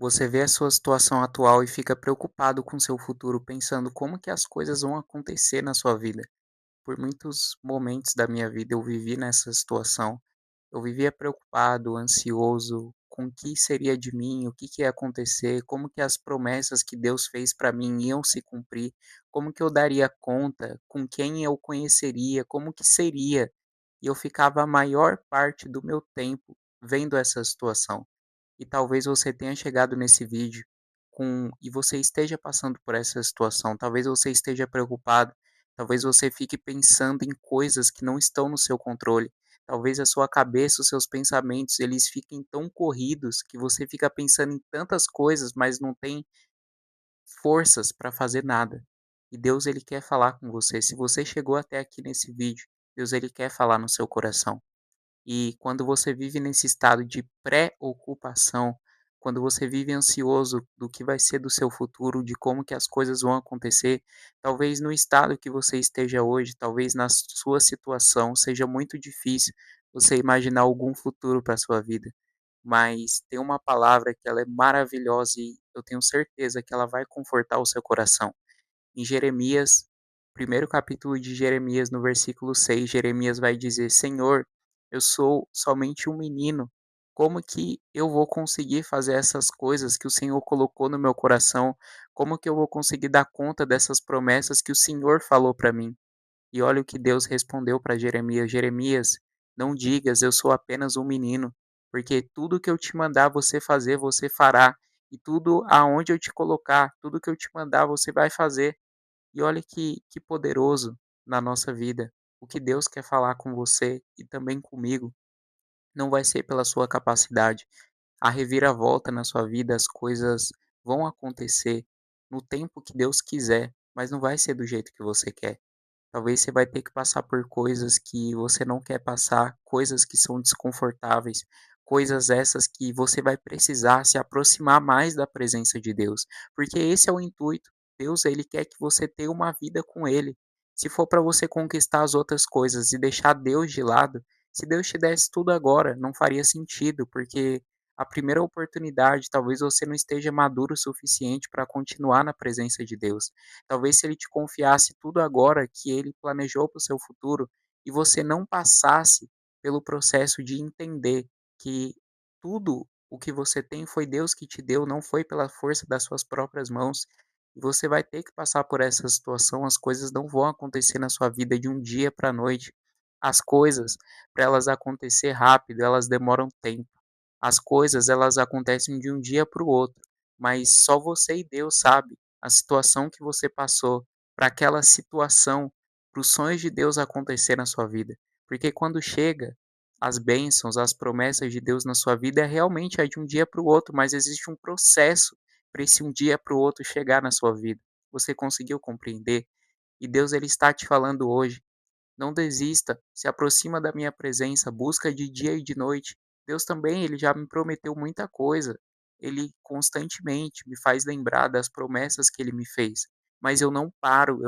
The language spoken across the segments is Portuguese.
Você vê a sua situação atual e fica preocupado com seu futuro, pensando como que as coisas vão acontecer na sua vida. Por muitos momentos da minha vida eu vivi nessa situação. Eu vivia preocupado, ansioso com o que seria de mim, o que que ia acontecer, como que as promessas que Deus fez para mim iam se cumprir, como que eu daria conta, com quem eu conheceria, como que seria. E eu ficava a maior parte do meu tempo vendo essa situação. E talvez você tenha chegado nesse vídeo e você esteja passando por essa situação, talvez você esteja preocupado, talvez você fique pensando em coisas que não estão no seu controle, talvez a sua cabeça, os seus pensamentos, eles fiquem tão corridos que você fica pensando em tantas coisas, mas não tem forças para fazer nada. E Deus, ele quer falar com você. Se você chegou até aqui nesse vídeo, Deus, ele quer falar no seu coração. E quando você vive nesse estado de preocupação, quando você vive ansioso do que vai ser do seu futuro, de como que as coisas vão acontecer, talvez no estado que você esteja hoje, talvez na sua situação, seja muito difícil você imaginar algum futuro para sua vida. Mas tem uma palavra que ela é maravilhosa e eu tenho certeza que ela vai confortar o seu coração. Em Jeremias, primeiro capítulo de Jeremias, no versículo 6, Jeremias vai dizer: Senhor, eu sou somente um menino. Como que eu vou conseguir fazer essas coisas que o Senhor colocou no meu coração? Como que eu vou conseguir dar conta dessas promessas que o Senhor falou para mim? E olha o que Deus respondeu para Jeremias: Jeremias, não digas eu sou apenas um menino, porque tudo que eu te mandar você fazer, você fará, e tudo aonde eu te colocar, tudo que eu te mandar, você vai fazer. E olha que poderoso na nossa vida. O que Deus quer falar com você e também comigo não vai ser pela sua capacidade. A reviravolta na sua vida, as coisas vão acontecer no tempo que Deus quiser, mas não vai ser do jeito que você quer. Talvez você vai ter que passar por coisas que você não quer passar, coisas que são desconfortáveis, coisas essas que você vai precisar se aproximar mais da presença de Deus, porque esse é o intuito. Deus, ele quer que você tenha uma vida com ele. Se for para você conquistar as outras coisas e deixar Deus de lado, se Deus te desse tudo agora, não faria sentido, porque a primeira oportunidade, talvez você não esteja maduro o suficiente para continuar na presença de Deus. Talvez se ele te confiasse tudo agora que ele planejou para o seu futuro e você não passasse pelo processo de entender que tudo o que você tem foi Deus que te deu, não foi pela força das suas próprias mãos. E você vai ter que passar por essa situação, as coisas não vão acontecer na sua vida de um dia para a noite. As coisas, para elas acontecer rápido, elas demoram tempo. As coisas, elas acontecem de um dia para o outro, mas só você e Deus sabe a situação que você passou, para aquela situação, para os sonhos de Deus acontecer na sua vida. Porque quando chega as bênçãos, as promessas de Deus na sua vida, realmente é de um dia para o outro, mas existe um processo para esse um dia para o outro chegar na sua vida. Você conseguiu compreender? E Deus, ele está te falando hoje: não desista, se aproxima da minha presença, busca de dia e de noite. Deus também, ele já me prometeu muita coisa. Ele constantemente me faz lembrar das promessas que ele me fez. Mas eu não paro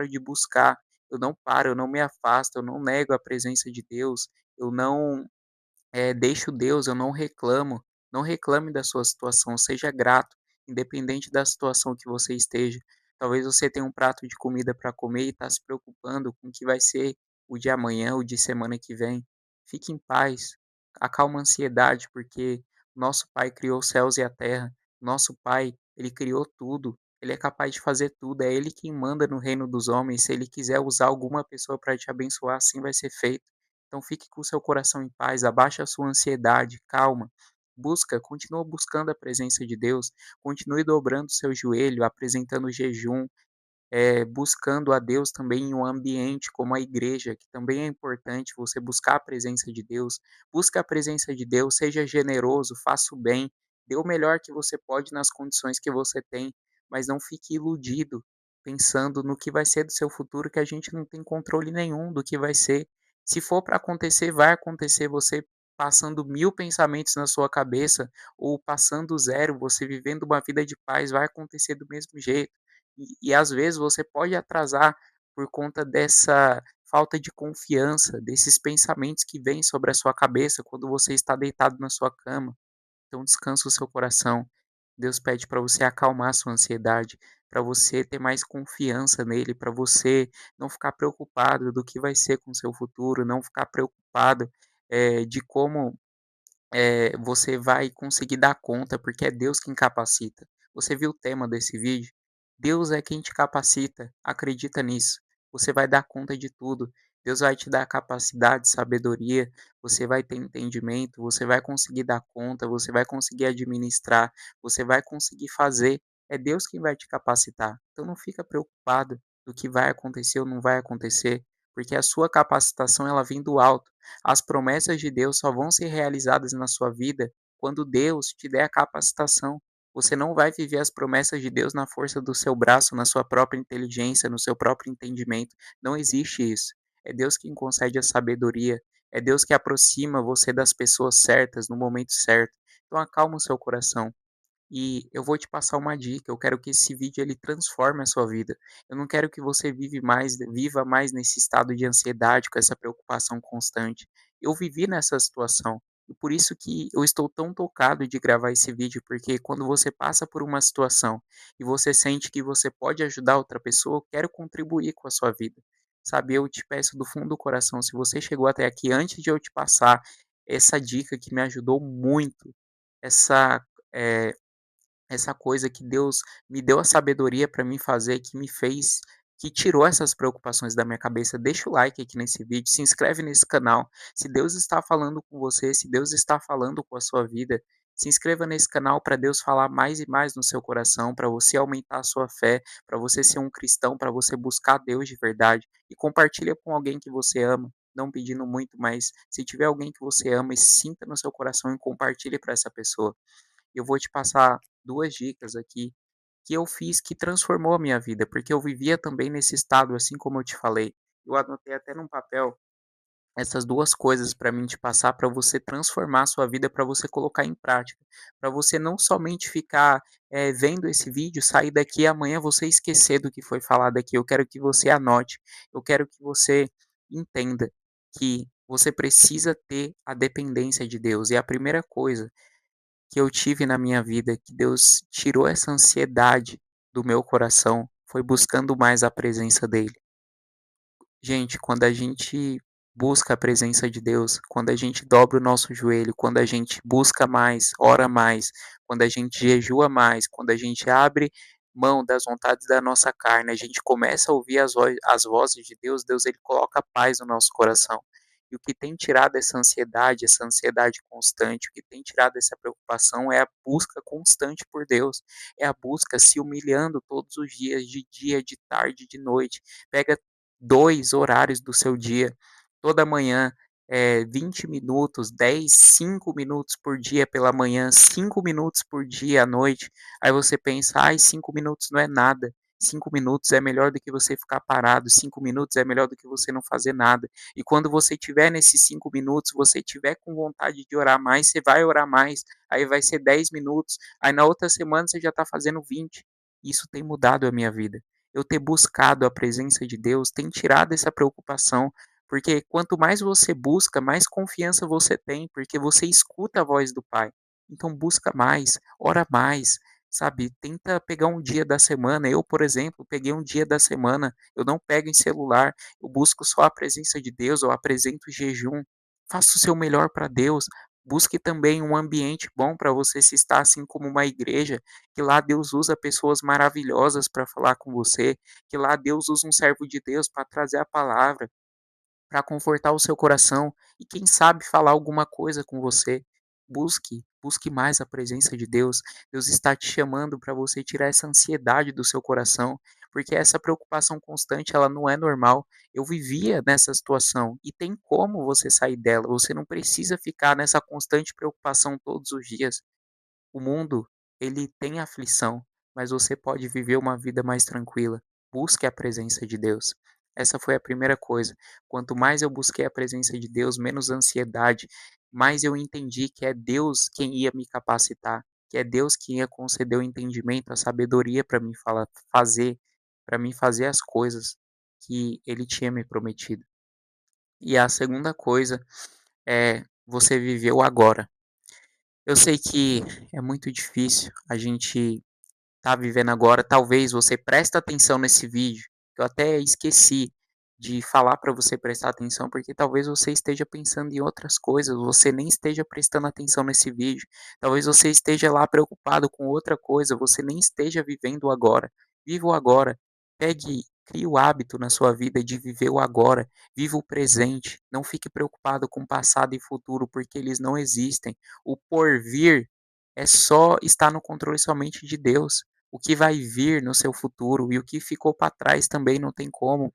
de buscar, eu não paro, eu não me afasto, eu não nego a presença de Deus, eu não deixo Deus, eu não reclamo. Não reclame da sua situação, seja grato, independente da situação que você esteja. Talvez você tenha um prato de comida para comer e está se preocupando com o que vai ser o de amanhã, o de semana que vem. Fique em paz, acalma a ansiedade, porque nosso Pai criou os céus e a terra. Nosso Pai, ele criou tudo. Ele é capaz de fazer tudo. É Ele quem manda no reino dos homens. Se Ele quiser usar alguma pessoa para te abençoar, assim vai ser feito. Então fique com o seu coração em paz, abaixe a sua ansiedade, calma. Continua buscando a presença de Deus, continue dobrando seu joelho, apresentando jejum, buscando a Deus também em um ambiente como a igreja, que também é importante você buscar a presença de Deus. Busque a presença de Deus, seja generoso, faça o bem, dê o melhor que você pode nas condições que você tem, mas não fique iludido pensando no que vai ser do seu futuro, que a gente não tem controle nenhum do que vai ser. Se for para acontecer, vai acontecer. Você passando mil pensamentos na sua cabeça ou passando zero, você vivendo uma vida de paz, vai acontecer do mesmo jeito. E às vezes você pode atrasar por conta dessa falta de confiança, desses pensamentos que vêm sobre a sua cabeça quando você está deitado na sua cama. Então descansa o seu coração. Deus pede para você acalmar sua ansiedade, para você ter mais confiança nele, para você não ficar preocupado do que vai ser com o seu futuro, não ficar preocupado, de como você vai conseguir dar conta, porque é Deus quem capacita. Você viu o tema desse vídeo? Deus é quem te capacita, acredita nisso. Você vai dar conta de tudo. Deus vai te dar capacidade, sabedoria, você vai ter entendimento, você vai conseguir dar conta, você vai conseguir administrar, você vai conseguir fazer. É Deus quem vai te capacitar. Então não fica preocupado do que vai acontecer ou não vai acontecer, porque a sua capacitação ela vem do alto. As promessas de Deus só vão ser realizadas na sua vida quando Deus te der a capacitação. Você não vai viver as promessas de Deus na força do seu braço, na sua própria inteligência, no seu próprio entendimento. Não existe isso. É Deus quem concede a sabedoria. É Deus que aproxima você das pessoas certas no momento certo. Então acalma o seu coração. E eu vou te passar uma dica, eu quero que esse vídeo ele transforme a sua vida. Eu não quero que você viva mais nesse estado de ansiedade, com essa preocupação constante. Eu vivi nessa situação, e por isso que eu estou tão tocado de gravar esse vídeo, porque quando você passa por uma situação e você sente que você pode ajudar outra pessoa, eu quero contribuir com a sua vida. Sabe, eu te peço do fundo do coração, se você chegou até aqui antes de eu te passar essa dica que me ajudou muito, essa eh, essa coisa que Deus me deu a sabedoria para mim fazer, que tirou essas preocupações da minha cabeça. Deixa o like aqui nesse vídeo, se inscreve nesse canal. Se Deus está falando com você, se Deus está falando com a sua vida, se inscreva nesse canal para Deus falar mais e mais no seu coração, para você aumentar a sua fé, para você ser um cristão, para você buscar Deus de verdade. E compartilha com alguém que você ama, não pedindo muito, mas se tiver alguém que você ama e sinta no seu coração e compartilhe para essa pessoa. Eu vou te passar 2 dicas aqui que eu fiz que transformou a minha vida, porque eu vivia também nesse estado, assim como eu te falei. Eu anotei até num papel essas 2 coisas para mim te passar, para você transformar a sua vida, para você colocar em prática, para você não somente ficar, vendo esse vídeo, sair daqui e amanhã você esquecer do que foi falado aqui. Eu quero que você anote, eu quero que você entenda que você precisa ter a dependência de Deus. E a primeira coisa que eu tive na minha vida, que Deus tirou essa ansiedade do meu coração, foi buscando mais a presença dele. Gente, quando a gente busca a presença de Deus, quando a gente dobra o nosso joelho, quando a gente busca mais, ora mais, quando a gente jejua mais, quando a gente abre mão das vontades da nossa carne, a gente começa a ouvir as vozes de Deus, Deus ele coloca paz no nosso coração. E o que tem tirado essa ansiedade constante, o que tem tirado essa preocupação é a busca constante por Deus, é a busca se humilhando todos os dias, de dia, de tarde, de noite. Pega 2 horários do seu dia, toda manhã, 20 minutos, 10, 5 minutos por dia pela manhã, 5 minutos por dia à noite. Aí você pensa: "Ai, 5 minutos não é nada, 5 minutos é melhor do que você ficar parado, 5 minutos é melhor do que você não fazer nada". E quando você tiver nesses 5 minutos, você tiver com vontade de orar mais, você vai orar mais, aí vai ser 10 minutos, aí na outra semana você já está fazendo 20. Isso tem mudado a minha vida. Eu ter buscado a presença de Deus tem tirado essa preocupação, porque quanto mais você busca, mais confiança você tem, porque você escuta a voz do Pai. Então busca mais, ora mais, sabe? Tenta pegar um dia da semana. Eu, por exemplo, peguei um dia da semana, eu não pego em celular, eu busco só a presença de Deus, eu apresento jejum. Faça o seu melhor para Deus. Busque também um ambiente bom para você se estar assim como uma igreja, que lá Deus usa pessoas maravilhosas para falar com você, que lá Deus usa um servo de Deus para trazer a palavra, para confortar o seu coração e quem sabe falar alguma coisa com você. Busque mais a presença de Deus. Deus está te chamando para você tirar essa ansiedade do seu coração, porque essa preocupação constante ela não é normal. Eu vivia nessa situação e tem como você sair dela. Você não precisa ficar nessa constante preocupação todos os dias. O mundo, ele tem aflição, mas você pode viver uma vida mais tranquila. Busque a presença de Deus. Essa foi a primeira coisa. Quanto mais eu busquei a presença de Deus, menos ansiedade, mais eu entendi que é Deus quem ia me capacitar, que é Deus quem ia conceder o entendimento, a sabedoria para mim fazer, para mim fazer as coisas que ele tinha me prometido. E a segunda coisa é você viver o agora. Eu sei que é muito difícil a gente tá vivendo agora, talvez você presta atenção nesse vídeo, que eu até esqueci de falar para você prestar atenção, porque talvez você esteja pensando em outras coisas, você nem esteja prestando atenção nesse vídeo. Talvez você esteja lá preocupado com outra coisa, você nem esteja vivendo o agora. Viva o agora. Crie o hábito na sua vida de viver o agora. Viva o presente. Não fique preocupado com passado e futuro, porque eles não existem. O porvir é só está no controle somente de Deus. O que vai vir no seu futuro e o que ficou para trás também não tem como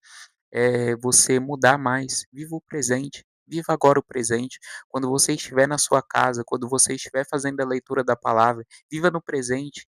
você mudar mais. Viva o presente, viva agora o presente. Quando você estiver na sua casa, quando você estiver fazendo a leitura da palavra, viva no presente.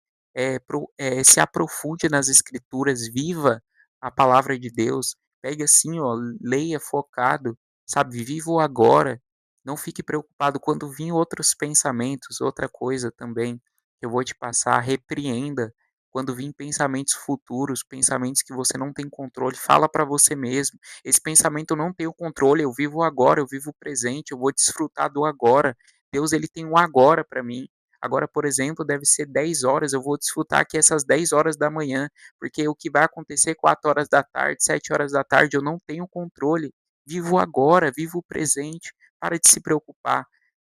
Se aprofunde nas escrituras, viva a palavra de Deus. Pegue assim, ó, leia focado, sabe? Viva o agora. Não fique preocupado quando vir outros pensamentos, outra coisa também que eu vou te passar, repreenda quando vir pensamentos futuros, pensamentos que você não tem controle, fala para você mesmo: "Esse pensamento eu não tenho controle, eu vivo o agora, eu vivo o presente, eu vou desfrutar do agora. Deus ele tem um agora para mim. Agora, por exemplo, deve ser 10 horas, eu vou desfrutar aqui essas 10 horas da manhã, porque o que vai acontecer 4 horas da tarde, 7 horas da tarde, eu não tenho controle. Vivo o agora, vivo o presente. Para de se preocupar.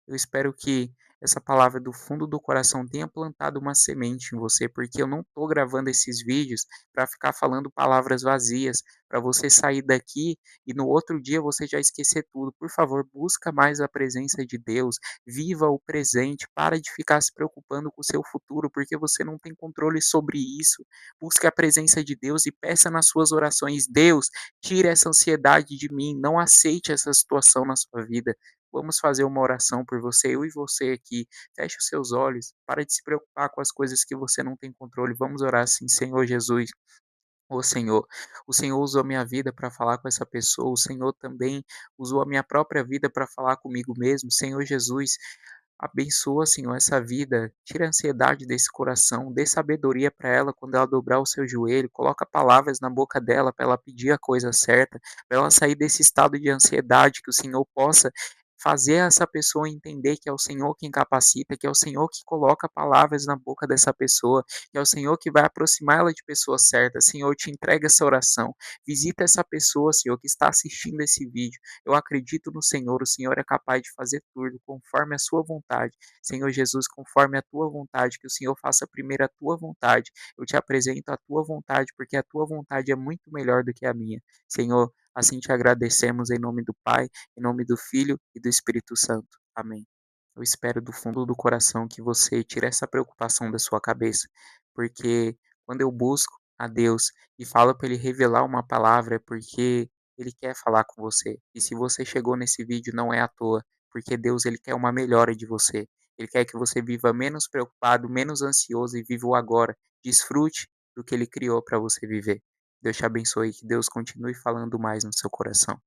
Eu espero que essa palavra do fundo do coração tenha plantado uma semente em você, porque eu não estou gravando esses vídeos para ficar falando palavras vazias, para você sair daqui e no outro dia você já esquecer tudo. Por favor, busca mais a presença de Deus, viva o presente, para de ficar se preocupando com o seu futuro, porque você não tem controle sobre isso. Busque a presença de Deus e peça nas suas orações: Deus, tire essa ansiedade de mim, não aceite essa situação na sua vida. Vamos fazer uma oração por você, eu e você aqui. Feche os seus olhos, para de se preocupar com as coisas que você não tem controle. Vamos orar assim, Senhor Jesus. Ô Senhor, o Senhor usou a minha vida para falar com essa pessoa, o Senhor também usou a minha própria vida para falar comigo mesmo. Senhor Jesus, abençoa, Senhor, essa vida, tira a ansiedade desse coração, dê sabedoria para ela quando ela dobrar o seu joelho, coloca palavras na boca dela para ela pedir a coisa certa, para ela sair desse estado de ansiedade, que o Senhor possa fazer essa pessoa entender que é o Senhor quem capacita, que é o Senhor que coloca palavras na boca dessa pessoa, que é o Senhor que vai aproximar ela de pessoas certas. Senhor, eu te entrego essa oração. Visita essa pessoa, Senhor, que está assistindo esse vídeo. Eu acredito no Senhor, o Senhor é capaz de fazer tudo conforme a sua vontade. Senhor Jesus, conforme a tua vontade, que o Senhor faça primeiro a tua vontade. Eu te apresento a tua vontade, porque a tua vontade é muito melhor do que a minha. Senhor, assim te agradecemos em nome do Pai, em nome do Filho e do Espírito Santo. Amém. Eu espero do fundo do coração que você tire essa preocupação da sua cabeça, porque quando eu busco a Deus e falo para Ele revelar uma palavra, é porque Ele quer falar com você. E se você chegou nesse vídeo, não é à toa, porque Deus ele quer uma melhora de você. Ele quer que você viva menos preocupado, menos ansioso e viva o agora. Desfrute do que Ele criou para você viver. Deus te abençoe, que Deus continue falando mais no seu coração.